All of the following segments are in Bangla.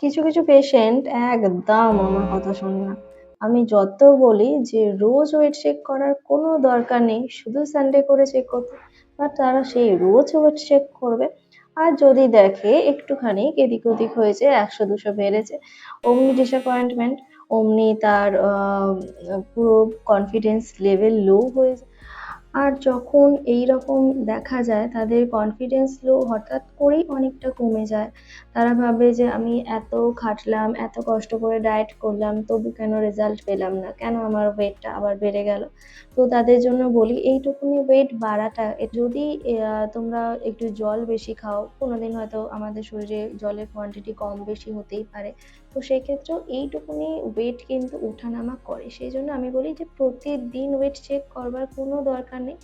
কিছু কিছু পেশেন্ট একদম আমার কথা শোনে না। আমি যত বলি যে রোজ ওয়েট চেক করার কোনো দরকার নেই, শুধু সানডে করে চেক করতে, বাট তারা সেই রোজ ওয়েট চেক করবে। আর যদি দেখে একটুখানি এদিক ওদিক হয়েছে, 100-200 বেড়েছে, অমনি ডিসঅ্যাপয়েন্টমেন্ট, অমনি তার পুরো কনফিডেন্স লেভেল লো হয়ে যায়। আর যখন এইরকম দেখা যায় তাদের কনফিডেন্স লো হঠাৎ করেই অনেকটা কমে যায়, তারা ভাবে যে আমি এত খাটলাম, এত কষ্ট করে ডায়েট করলাম, তবু কেন রেজাল্ট পেলাম না, কেন আমার ওয়েটটা আবার বেড়ে গেল। তো তাদের জন্য বলি এইটুকুনি ওয়েট বাড়াটা যদি তোমরা একটু জল বেশি খাও, কোনোদিন হয়তো আমাদের শরীরে জলের কোয়ান্টিটি কম বেশি হতেই পারে, তো সেই ক্ষেত্রেও এইটুকুনি ওয়েট কিন্তু ওঠানামা করে। সেই জন্য আমি বলি যে প্রতিদিন ওয়েট চেক করবার কোনো দরকার নেই,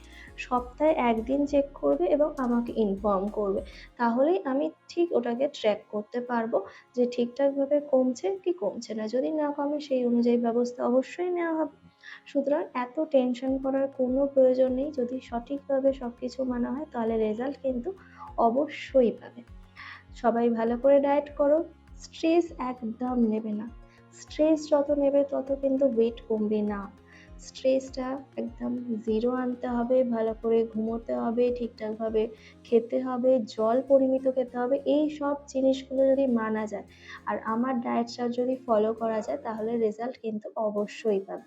সপ্তাহে একদিন চেক করবে এবং আমাকে ইনফর্ম করবে, তাহলেই আমি ঠিক ওটাকে ট্র্যাক করতে পারবো যে ঠিকঠাকভাবে কমছে কি কমছে না। যদি না কমে সেই অনুযায়ী ব্যবস্থা অবশ্যই নেওয়া হবে। সুতরাং এত টেনশন করার কোনো প্রয়োজন নেই, যদি সঠিকভাবে সবকিছু মানা হয় তাহলে রেজাল্ট কিন্তু অবশ্যই পাবে। সবাই ভালো করে ডায়েট করো, স্ট্রেস একদম নেবে না। স্ট্রেস যত নেবে তত কিন্তু ওয়েট কমবে না। স্ট্রেসটা একদম জিরো আনতে হবে, ভালো করে ঘুমোতে হবে, ঠিকঠাকভাবে খেতে হবে, জল পরিমিত খেতে হবে, এই সব জিনিসগুলো যদি মানা যায় আর আমার ডায়েট চার্ট যদি ফলো করা যায় তাহলে রেজাল্ট কিন্তু অবশ্যই পাবে।